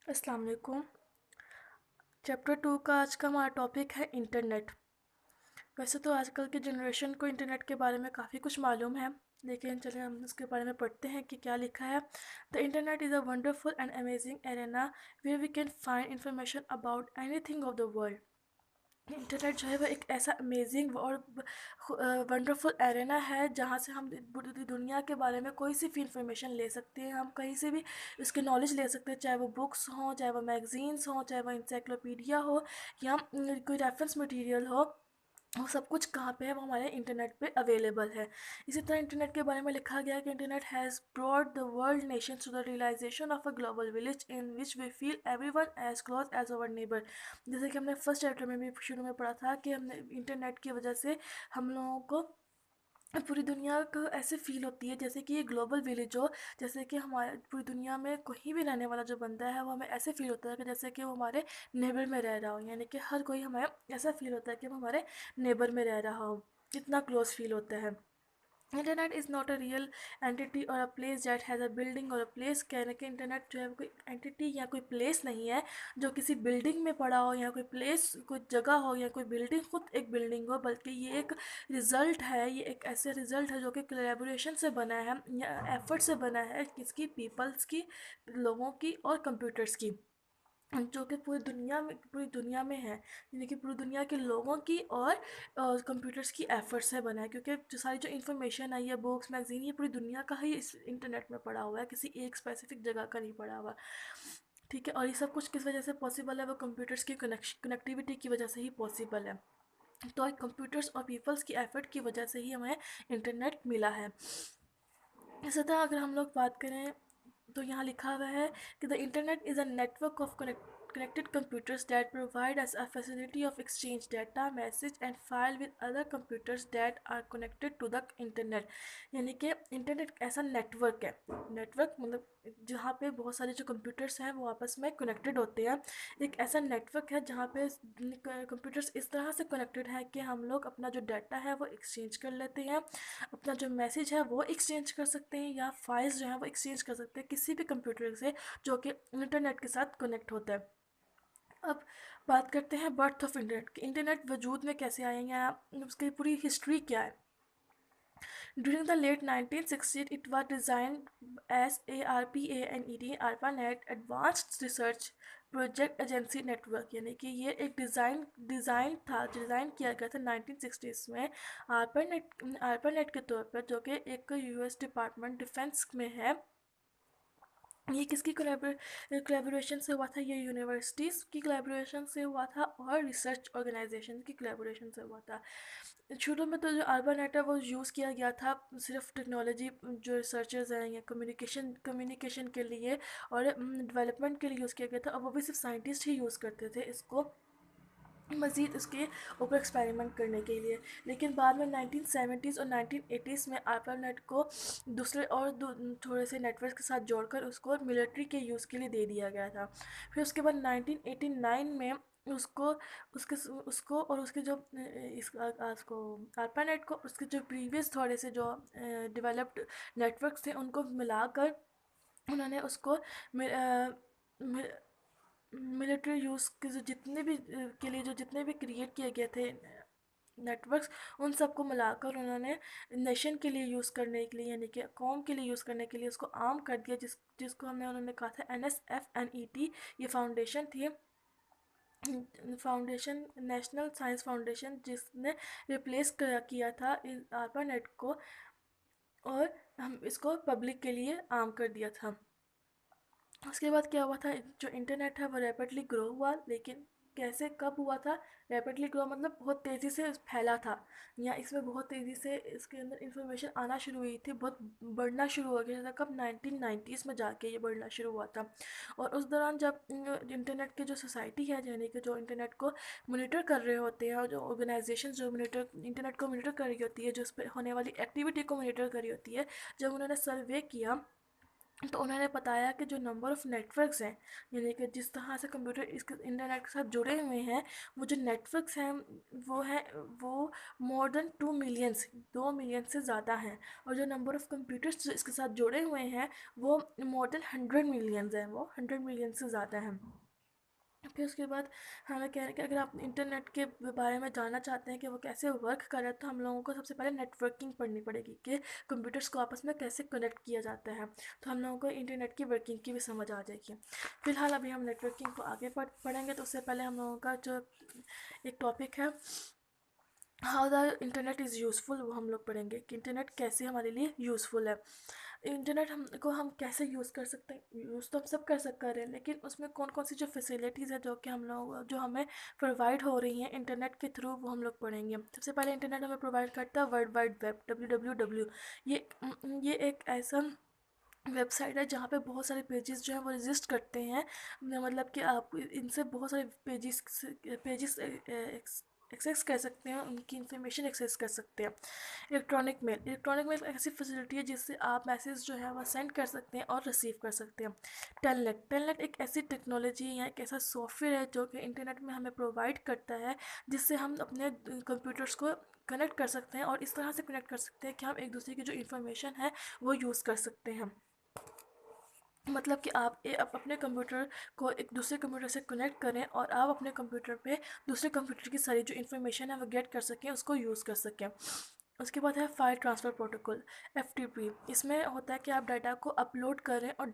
अस्सलाम वालेकुम। चैप्टर 2 का आज का हमारा टॉपिक है इंटरनेट। वैसे तो आजकल की जनरेशन को इंटरनेट के बारे में काफ़ी कुछ मालूम है, लेकिन चलिए हम उसके बारे में पढ़ते हैं कि क्या लिखा है। The internet is a wonderful and amazing arena where we can find information about anything of the world. Internet जो है वह एक ऐसा अमेजिंग और वंडरफुल एरेना है जहाँ से हम पूरी दुनिया के बारे में कोई सी भी इंफॉर्मेशन ले सकते हैं। हम कहीं से भी उसकी नॉलेज ले सकते हैं, चाहे वो बुक्स हों, चाहे वो मैगजीन्स हों, चाहे वो इंसाइक्लोपीडिया हो या कोई रेफरेंस मटेरियल हो। वो सब कुछ कहाँ पे है, वो हमारे इंटरनेट पे अवेलेबल है। इसी तरह इंटरनेट के बारे में लिखा गया है कि internet has brought the world nations to the realisation of a global village in which we feel everyone as close as our neighbour. जैसे कि हमने फर्स्ट चैप्टर में भी शुरू में पढ़ा था कि हमने इंटरनेट की वजह से हम लोगों को पूरी दुनिया को ऐसे फ़ील होती है जैसे कि ये ग्लोबल विलेज हो। जैसे कि हमारे पूरी दुनिया में कहीं भी रहने वाला जो बंदा है वो हमें ऐसे फ़ील होता है कि जैसे कि वो हमारे नेबर में रह रहा हो, यानी कि हर कोई हमें ऐसा फ़ील होता है कि वो हमारे नेबर में रह रहा हो। इतना क्लोज फ़ील होता है। Internet is not a real entity और a place that has a building और अ प्लेस। कहने के इंटरनेट जो है वो कोई एंटिटी या कोई प्लेस नहीं है जो किसी बिल्डिंग में पड़ा हो, या कोई प्लेस कोई जगह हो, या कोई बिल्डिंग खुद एक बिल्डिंग हो, बल्कि ये एक रिज़ल्ट है। ये एक ऐसे रिज़ल्ट है जो कि कोलैबोरेशन से बना है या एफर्ट से बना है, किसकी, पीपल्स की, लोगों की और कंप्यूटर्स की, जो कि पूरी दुनिया में है, यानी कि पूरी दुनिया के लोगों की और कंप्यूटर्स की एफर्ट्स से बना है। क्योंकि जो सारी जो इन्फॉर्मेशन है, ये बुक्स मैगजीन, ये पूरी दुनिया का ही इस इंटरनेट में पड़ा हुआ है, किसी एक स्पेसिफिक जगह का नहीं पड़ा हुआ। ठीक है, और ये सब कुछ किस वजह से पॉसिबल है, वो कंप्यूटर्स की कनेक्टिविटी की वजह से ही पॉसिबल है। तो कंप्यूटर्स और पीपल्स की एफर्ट की वजह से ही हमें इंटरनेट मिला है। इसी तरह अगर हम लोग बात करें तो यहाँ लिखा हुआ है कि the internet is a network of connected computers that provide us a facility of exchange data, message and file with other computers that are connected to the internet। यानी कि इंटरनेट ऐसा नेटवर्क है, नेटवर्क मतलब जहाँ पे बहुत सारे जो कंप्यूटर्स हैं वो आपस में कनेक्टेड होते हैं। एक ऐसा नेटवर्क है जहाँ पे कंप्यूटर्स इस तरह से कनेक्टेड है कि हम लोग अपना जो डाटा है वो एक्सचेंज कर लेते हैं, अपना जो मैसेज है वो एक्सचेंज कर सकते हैं, या फाइल्स जो है वो एक्सचेंज कर सकते हैं किसी भी कंप्यूटर से जो कि इंटरनेट के साथ कनेक्ट होता है। अब बात करते हैं बर्थ ऑफ इंटरनेट की। इंटरनेट वजूद में कैसे आए या उसकी पूरी हिस्ट्री क्या है। During the late 1960s, it was designed as ARPANET ARPANET Advanced Research Project Agency Network, यानी कि ये एक डिज़ाइन किया गया था 1960s में आरपानेट के तौर पर, जो कि एक यूएस डिपार्टमेंट डिफेंस में है। ये किसकी कोलैबोरेशन से हुआ था, ये यूनिवर्सिटीज़ की कोलैबोरेशन से हुआ था और रिसर्च ऑर्गेनाइजेशन की कोलैबोरेशन से हुआ था। शुरू में तो जो अर्बन नेट है वो यूज़ किया गया था सिर्फ टेक्नोलॉजी, जो रिसर्चर्स हैं या कम्युनिकेशन के लिए और डेवलपमेंट के लिए यूज़ किया गया था, और वो भी सिर्फ साइंटिस्ट ही यूज़ करते थे इसको मज़ीद उसके ऊपर एक्सपेरिमेंट करने के लिए। लेकिन बाद में 1970s और 1980s में आर्पानेट को दूसरे और थोड़े से नेटवर्क के साथ जोड़कर उसको मिलिट्री के यूज़ के लिए दे दिया गया था। फिर उसके बाद 1989 में उसको उसके उसको और उसके जो उसको आर्पानेट को उसके जो प्रीवियस थोड़े से जो डेवलप्ड नेटवर्क्स थे उनको मिलाकर उन्होंने उसको मिलिट्री यूज़ के जो जितने भी के लिए जो जितने भी क्रिएट किए गए थे नेटवर्क्स, उन सबको मिलाकर उन्होंने नेशन के लिए यूज़ करने के लिए, यानी कि कौम के लिए यूज़ करने के लिए उसको आम कर दिया, जिसको उन्होंने कहा था NSFNET। ये फाउंडेशन थी, फाउंडेशन नेशनल साइंस फाउंडेशन, जिसने रिप्लेस किया था आर्पानेट को, और हम इसको पब्लिक के लिए आम कर दिया था। उसके बाद क्या हुआ था, जो इंटरनेट है वो रैपिडली ग्रो हुआ। लेकिन कैसे, कब हुआ था रैपिडली ग्रो, मतलब बहुत तेज़ी से फैला था, या इसमें बहुत तेज़ी से इसके अंदर इंफॉर्मेशन आना शुरू हुई थी, बहुत बढ़ना शुरू हो गया था। कब, 1990s में जाके ये बढ़ना शुरू हुआ था। और उस दौरान जब इंटरनेट की जो सोसाइटी है, यानी कि जो इंटरनेट को मोनिटर कर रहे होते हैं, और जो ऑर्गेनाइजेशन जो इंटरनेट को मोनिटर कर रही होती है, जो उस पर होने वाली एक्टिविटी को मोनिटर कर रही होती है, जब उन्होंने सर्वे किया तो उन्होंने बताया कि जो नंबर ऑफ़ नेटवर्क्स हैं, यानी कि जिस तरह से कंप्यूटर इसके इंटरनेट के साथ जुड़े हुए हैं, वो जो नेटवर्क्स हैं वो हैं वो मोर देन 2 मिलियंस 2 मिलियन से ज़्यादा हैं। और जो नंबर ऑफ़ कंप्यूटर्स जो इसके साथ जुड़े हुए हैं वो मोर देन 100 मिलियंस हैं, वो 100 मिलियन से ज़्यादा हैं। फिर उसके बाद हमें कह रहे हैं कि अगर आप इंटरनेट के बारे में जानना चाहते हैं कि वो कैसे वर्क कर रहा है, तो हम लोगों को सबसे पहले नेटवर्किंग पढ़नी पड़ेगी कि कंप्यूटर्स को आपस में कैसे कनेक्ट किया जाता है। तो हम लोगों को इंटरनेट की वर्किंग की भी समझ आ जाएगी। फिलहाल अभी हम नेटवर्किंग को आगे पढ़ेंगे, तो उससे पहले हम लोगों का जो एक टॉपिक है how the internet is useful, वो हम लोग पढ़ेंगे कि इंटरनेट कैसे हमारे लिए यूज़फुल है। इंटरनेट हमको हम कैसे यूज़ कर सकते हैं, यूज़ तो हम सब कर रहे हैं, लेकिन उसमें कौन कौन सी जो फैसिलिटीज़ है जो कि हम लोग जो हमें प्रोवाइड हो रही हैं इंटरनेट के थ्रू, वो हम लोग पढ़ेंगे। सबसे पहले इंटरनेट हमें प्रोवाइड करता है वर्ल्ड वाइड वेब, WWW। ये एक ऐसा वेबसाइट है जहाँ पे बहुत सारे पेजेस जो हैं वो एग्जिस्ट करते हैं। मतलब कि आप इनसे बहुत सारे पेजेस एक्सेस कर सकते हैं, उनकी इन्फॉर्मेशन एक्सेस कर सकते हैं। इलेक्ट्रॉनिक मेल एक ऐसी फैसिलिटी है जिससे आप मैसेज जो है वह सेंड कर सकते हैं और रिसीव कर सकते हैं। टेलनेट एक ऐसी टेक्नोलॉजी या एक ऐसा सॉफ्टवेयर है जो कि इंटरनेट में हमें प्रोवाइड करता है, जिससे हम अपने कंप्यूटर्स को कनेक्ट कर सकते हैं और इस तरह से कनेक्ट कर सकते हैं कि हम एक दूसरे की जो इन्फॉर्मेशन है वो यूज़ कर सकते हैं। मतलब कि आप अपने कंप्यूटर को एक दूसरे कंप्यूटर से कनेक्ट करें और आप अपने कंप्यूटर पे दूसरे कंप्यूटर की सारी जो इन्फॉर्मेशन है वो गेट कर सकें, उसको यूज़ कर सकें। उसके बाद है फाइल ट्रांसफ़र प्रोटोकॉल, FTP। इसमें होता है कि आप डाटा को अपलोड करें और